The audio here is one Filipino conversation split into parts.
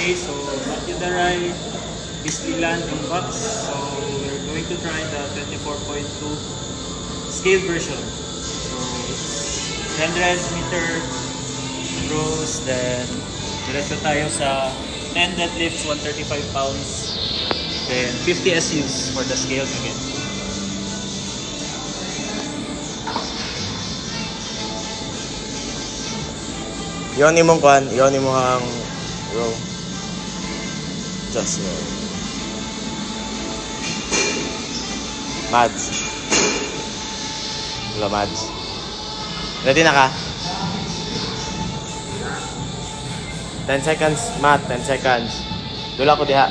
Okay, so Matthew Daray, Disneyland yung box. So we're going to try the 24.2 scale version. So it's 100 meter rows, then diretso tayo sa 10 deadlifts, 135 pounds, then 50 SUs for the scales again. Yon imong kwan, yon imong row. Just row. Mads. Hello, Mads. Ready na ka? 10 seconds, Matt. 10 seconds. Dula ko diha.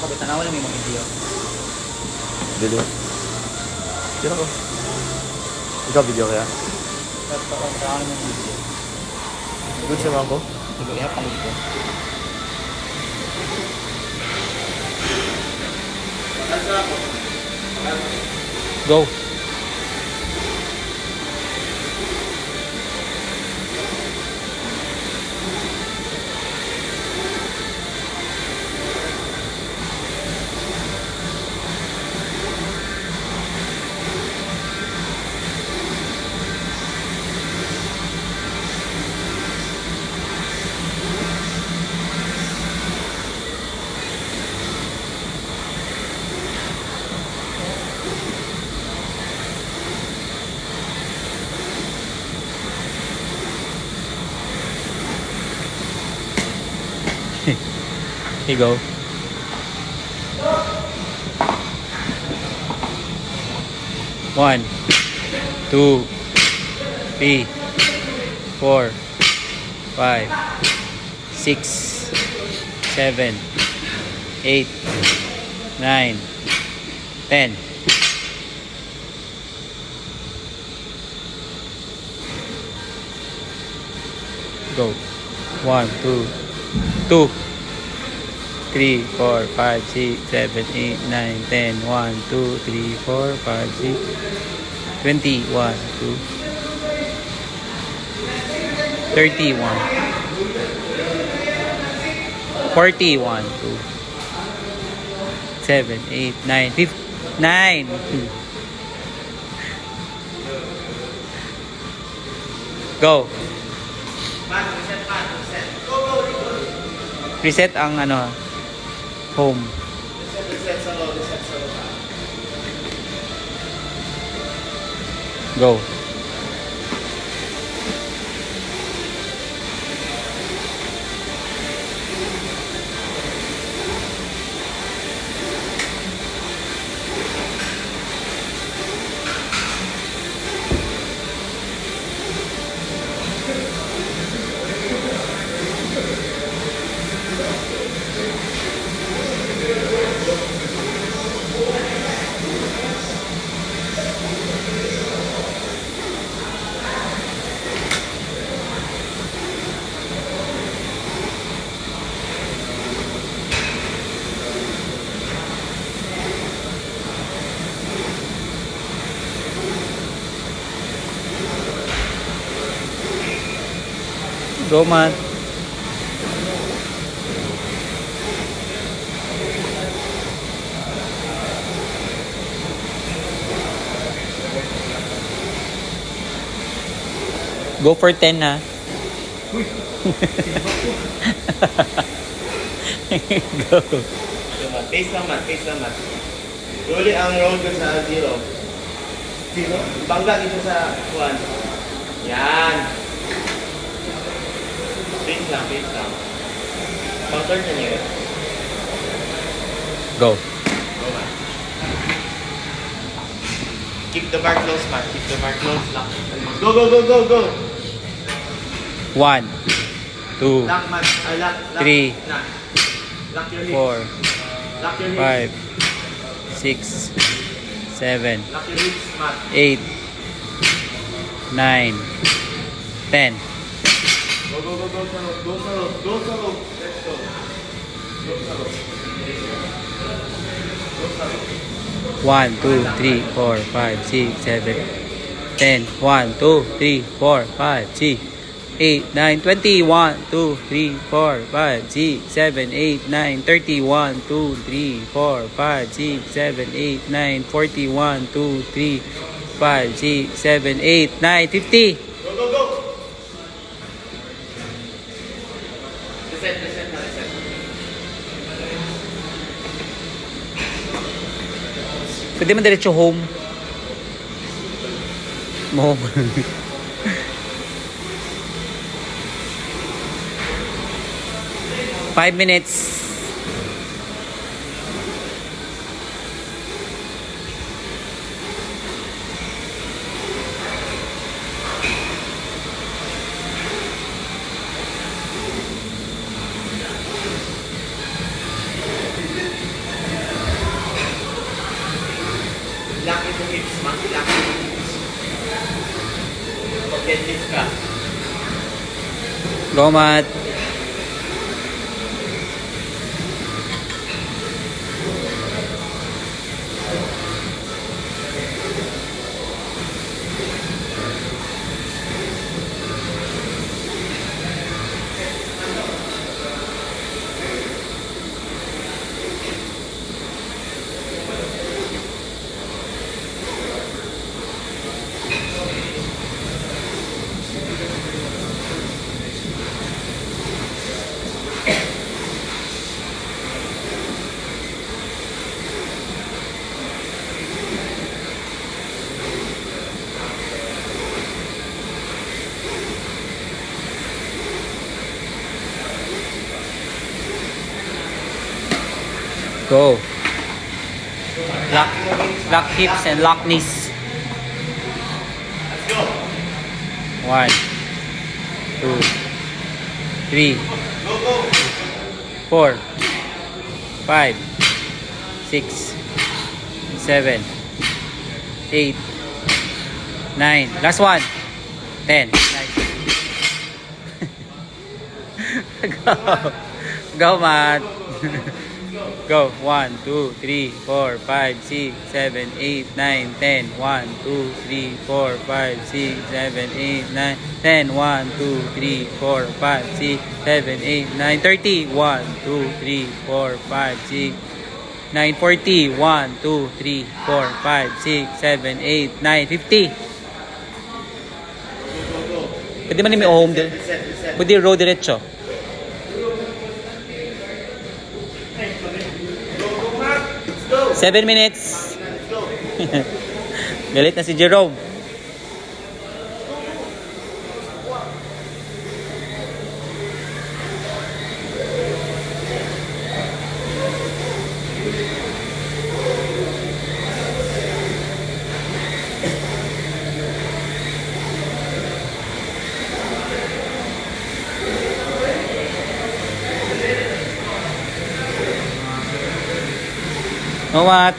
Ako, tanawa lang yung mga video. Dili. Sino ko? Ikaw video kaya? Tanawa lang yung video. Good siya man ko? Sige, ihap ang video. Go! Here you go. One, two, three, 4, 5, 6, 7, 8, 9, 10. Go. 1, 2, 2. 3, 4, 5, 6, 7, 8, 9, 10. 1, 2, 3, 4, 5, 6, 20. 1, 2, 31. 40. 1, 2, 7, 8, 9, 50, 9. Go. Reset ang ano, home. Reset sa low, reset sa low. Go. Go, man. Go for 10 na. Go. Pace naman, pace naman. Uli ang roll ko sa 0. 0? Bangga dito sa 1. Yan. Pace lang, pace lang. Pang-turn na niyo. Go. Go, man. Keep the bar close, man. Keep the bar close. Lock. Go, go, go, go, go. 1, 2, Lock, man. Lock, lock. 3, Lock. Lock your hips. 4, Lock your hips. 5, 6, 7, Lock your hips, Matt. 8, 9, 10. Go, go, go, go sa rope. Go sa rope. Go sa rope. Let's go. Go sa rope. Go sa rope. 1, 2, 3, 4, 5, 6, 7, 10. 1, 2, 3, 4, 5, 6, 8, 9, 20. 1, 2, 3, 4, 5, 6, 7, 8, 9, 30. 1, 2, 3, 4, 5, 6, 7, 8, 9, 40. 1, 2, 3, 5, 6, 7, 8, 9, 50. Go, go, go. Reset, reset na, reset. Pwede man diretso home. Home. Five minutes. Lock into hips, Matt. Lock into hips. Forget hips ka. Go, Matt. Go. Lock hips and lock knees. Let's go. 1, 2, 3, Go, go. 4, 5, 6, 7, 8, 9. Last one. 10. Nice. Go. Go, Matt. Go. 1, 2, 3, 4, 5, 6, 7, 8, 9, 10. 1, 2, 3, 4, 5, 6, 7, 8, 9, 10. 1, 2, 3, 4, 5, 6, 7, 8, 9, 30. 1, 2, 3, 4, 5, 6, 9, 40. 1, 2, 3, 4, 5, 6, 7, 8, 9, 50. Go, go, go. Pwede man yung home. Reset, reset. Pwede road diretso. Go, go, Matt. Let's go. 7 minutes. Let's go. Galit na si Jerome. No, what?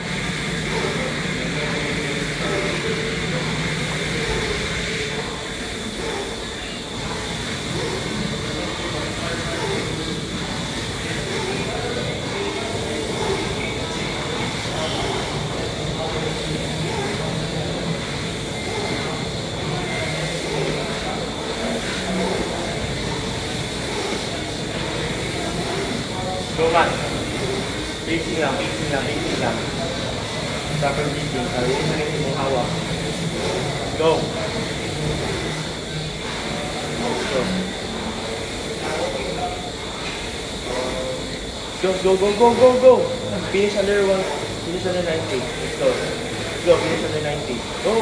Go, Matt. Pacing lang, pacing lang, pacing lang. Proper breathing. Sarili na rin yung hawak. Go. Go, go, go, go, go, go. Finish under 1. Finish under 90. Let's go. Let's go, finish under 90. Go.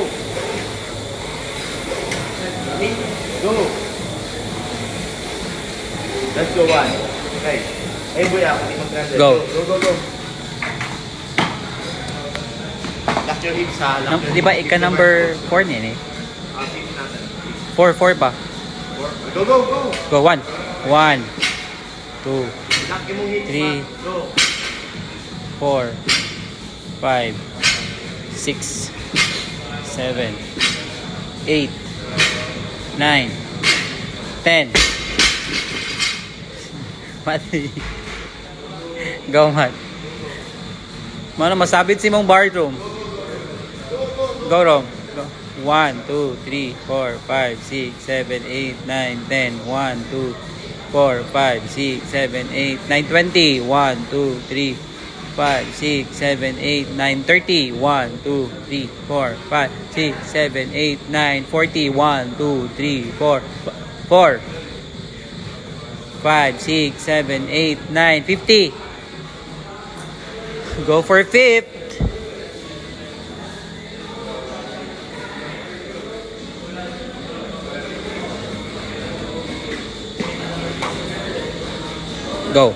Go. Let's go, 1. Okay. Hey, boy, ako hindi mag-translate. Go. Go, go, go. Lock your hips, ha? Lock your Di ba hips. ika number 4 niyan eh? Hips natin. 4 pa. Go, go, go. Go, 1. 1, 2, Lock yung hips, 3. ha? Go. 4, 5, 6, 7, 8, 9, 10. Mati. Go, Mat. Mano, masabit si mong bar, Rom. Go, Rom. Go. 1, 2, 3, 4, 5, 6, 7, 8, 9, 10. 1, 2, 4, 5, 6, 7, 8, 9, 20. 1, 2, 3, 5, 6, 7, 8, 9, 30. 1, 2, 3, 4, 5, 6, 7, 8, 9, 40. 1, 2, 3, 4, 4, 5, 6, 7, 8, 9, 50. Go for fifth. Go.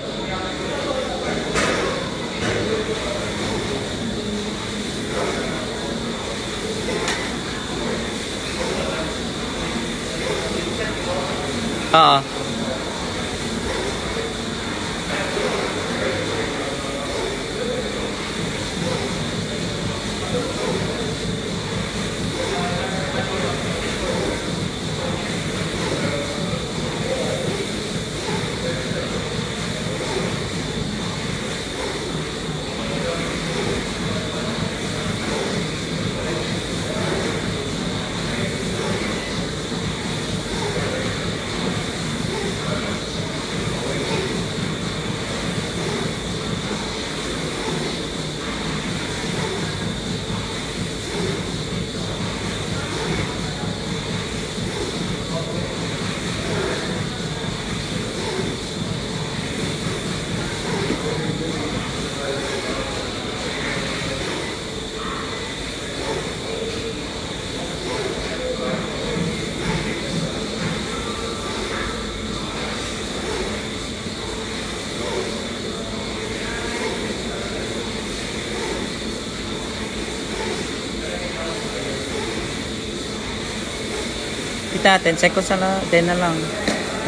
Kita 10 seconds na lang, 10 na lang.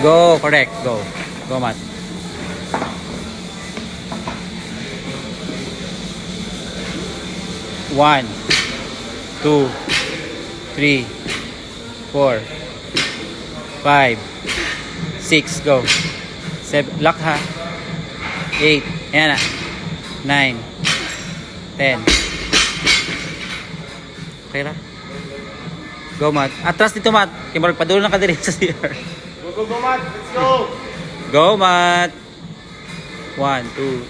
Go, correct. Go. Go, Mat. One, 2, 3, 4, 5, 6, go. 7, lock ha. 8, ayan na. 9, 10. Okay na. Go, Mat. Atras dito, Mat. Kaya magpadulo na ka din sa CR. Go, go, go, Mat. Let's go. Go, Mat. 1, 2,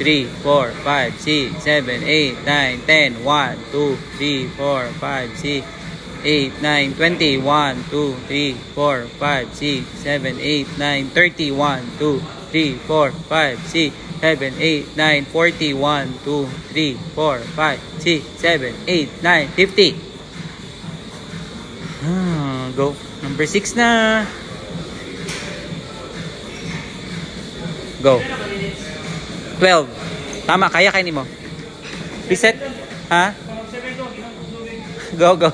3, 4, 5, 6, 7, 8, 9, 10. 1, 2, 3, 4, 5, 6, 8, 9, 20. 1, 2, 3, 4, 5, 6, 7, 8, 9, 30. 1, 2, 3, 4, 5, 6, 7, 8, 9, 40. 1, 2, 3, 4, 5, 6, 7, 8, 9, 50. Go. Number 6 na. Go. 12. Tama, kaya kainin mo. Reset. Ha? Go, go.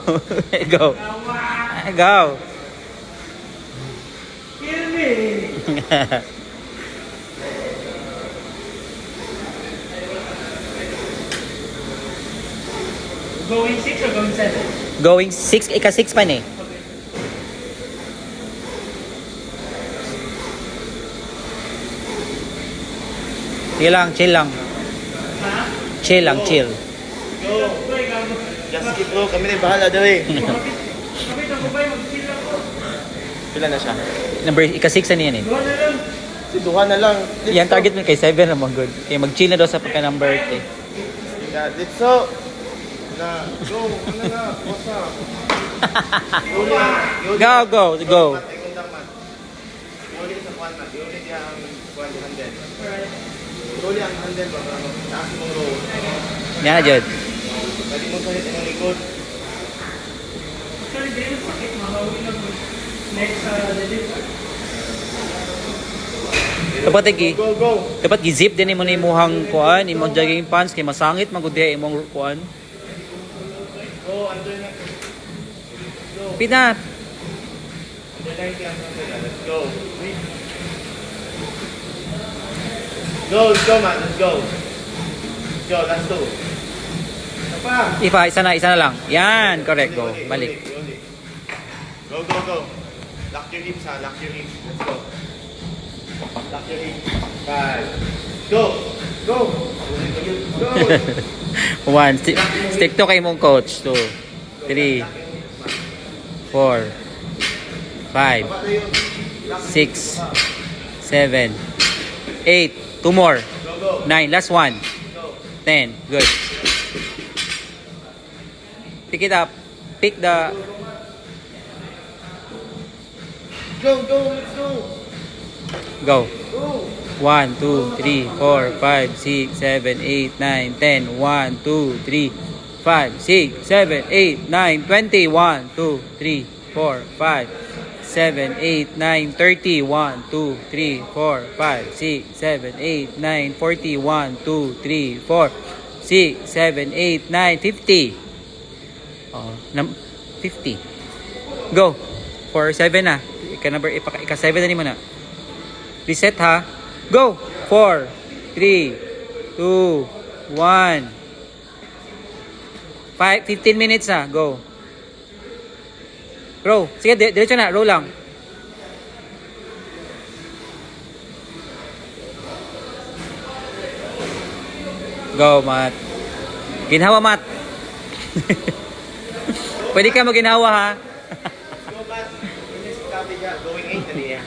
Go. Go. Kill me! Going 6 or going 7? Going 6. Ika 6 pa ni. Sige lang, chill lang. Ha? Chill lang, chill. Go. Just keep go. Kami na yung bahala daw eh. Kapit ako ba yung mag-chill ako? Pila na siya? Number ika 6 na yan eh. Gawa na lang. Si Duha na lang. Let's Yan go. target mo kay 7 naman good. Kaya mag-chill na daw sa pagka number 8 eh. Yeah, let's go. Na, go. Ano na? What's up? Go, go, go. Mat, ay kundang, Mat. Yuli sa kwan, Mat. Yuli niya ang kwan handle. Yuli ang handle ba? Taas mong row. Yan na, Jod. Pwede mo salit ang likod. Actually, din yung sakit. Makawi lang mo. Next sa deadlift. Dapat lagi. Go, go. Dapat gizip din mo na imuhang kuan, imong jogging pants kay masangit magudi imong kuan. Go, under na. Pinat. Under na yung under na. Let's go. Let's go, Matt. Let's go. Let's go, last two. Apa? Isa na lang. Yan, correct. Go, balik. Uli. Go. Lock your hips, ha. Lock your hips. Let's go. Lock your hips. 5. Go. Go. Go. 1. Stick to kay mong coach. 2, 3, 4, 5, 6, 7, 8. 2 more. 9. Last one. 10. Good. Pick it up. Pick the... Go. Let's go. Go. Go. 1, 2, 3, 4, 5, 6, 7, 8, 9, 10. 1, 2, 3, 5, 6, 7, 8, 9, 20. 1, 2, 3, 4, 5, 7, 8, 9, 30. 1, 2, 3, 4, 5, 6, 7, 8, 9, 40. 1, 2, 3, 4, 6, 7, 8, 9, 50. 50. Go. For 7 na. Ika 7 na mo na. Reset ha. Go. 4, 3, 2, 1. 15 minutes na. Go. Row. Sige, diretso na. Row lang. Go, Matt. Ginhawa, Matt. Pwede ka mag-ginhawa, ha? Go, Matt. Going 8 na niya.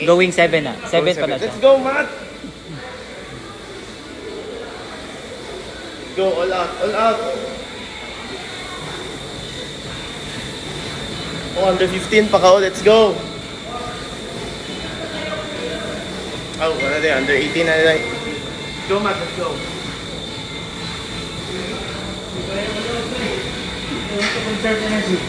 Going 7 na. 7 pa na siya. Let's go, Matt. Go, all out. Oh, under 15 pa ka. Let's go. Oh, wala din. Under 18 na lang. Go, Matt. Let's go. Conserve energy.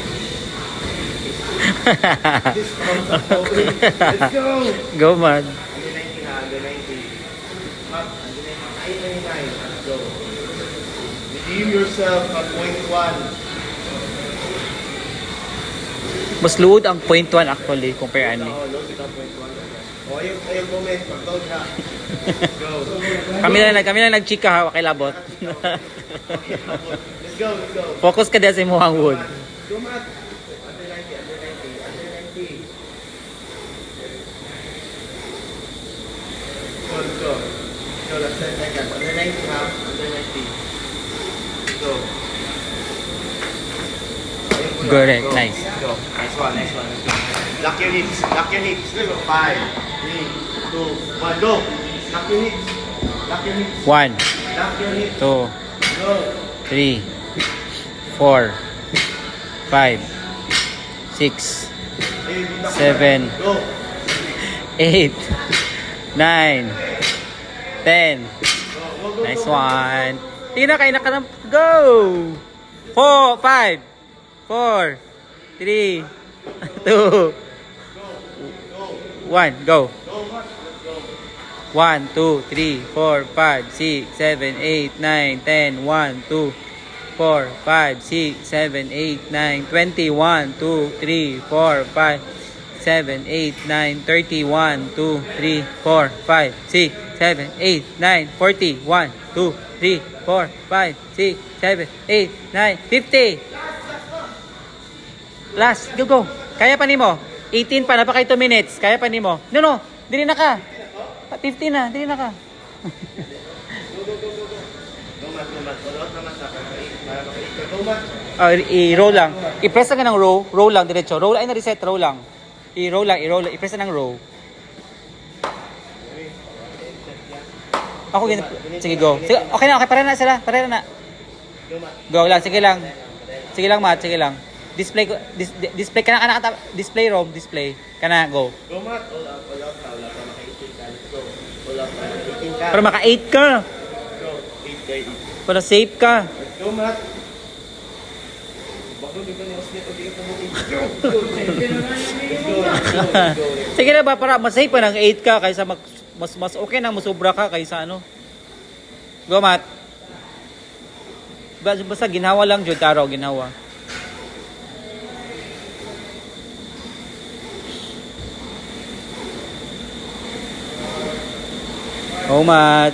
Let's go. Go, Matt. Under 90 na. Under 90. Up. Under 90. 89. Let's go. Redeem yourself at point 1. Mas luod ang point 1 actually, compare ani. Oh, load it up point 1. Oh, ayun moment. Pag-load ha. Go. Kami lang nagchika ha, kilabot. Let's go. Focus ka din sa imuhang wood. Go, Matt. Under 90. Go, let's go. Go, last 10 seconds. Under 90 ha. Under 90. Go. Correct, nice. Go. Nice one. Let's go. Lock your hips. Let's go. 5, 3, 2, 1. Go. Lock your hips. 1, Lock your hips. 2, Go. 3, 4, 5, 6, Ayun, dito ka. 7, Go. 8, 9, 10. Go. Nice one. Tingnan kayo naka go. 4, 5, 4, 3, 2, 1, go. 1, 2, 3, 4, 5, 6, 7, 8, 9, 10. 1, 2, 4, 5, 6, 7, 8, 9, 20. 1, 2, 3, 4, 5, 7, 8, 9, 30. 1, 2, 3, 4, 5, 6, 7, 8, 9, 40. 1, 2, 3, 4, 5, 6, 7, 8, 9, 50. Last, go. Kaya pa nimo. 18 pa, napaka 2 minutes. Kaya pa nimo. No. Dili na ka. 15 na, dili na ka. Go, Matt. All out naman sa akin. Para makalit ka. Go, Matt. I-roll lang. I-press lang ng row. Roll lang, diretso. Roll, ay na-reset. Roll lang. I-roll lang. I-press lang ng row. Ako, sige, go. Sige, okay na, para na sila. Para na. Go, Matt. Go lang, sige lang. Sige lang, Matt. Sige lang. Display display kana display room, display. Kana, go. Go, Matt. All out. Wala pa maka-18 ka. Let's go. All out. 18 ka. Para maka 8 ka. Go. 8 ka. Para safe ka. Let's go, Matt. Bako, di ba niya ulit o di ka mo? Let's go. Sige na ba, para mas safe pa ng 8 ka kaysa mas okay na masobra ka kaysa ano. Go, Matt. Basta ginawa lang jud taro, ginawa. Oh, Mat.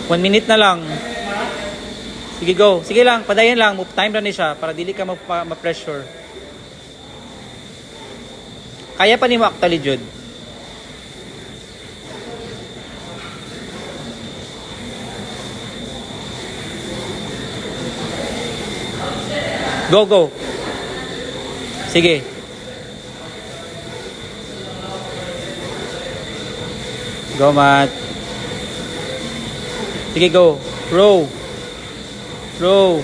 1 minute na lang. Sige, go. Sige lang, padayon lang. Move time lang ni siya para dili ka ma-pressure. Kaya pa ni mo actually, Jud. Go, go. Sige. Go, Mat. Sige, go. Row. Row.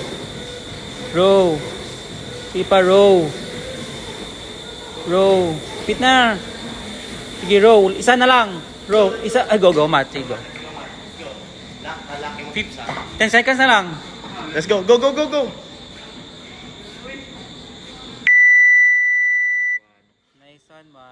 Row. Sige pa, row. Row. Pit na. Sige, row. Isa na lang. Row. Isa. Ay, go, go, Mat. Sige, go. 10 seconds na lang. Let's go. Go, go, go, go.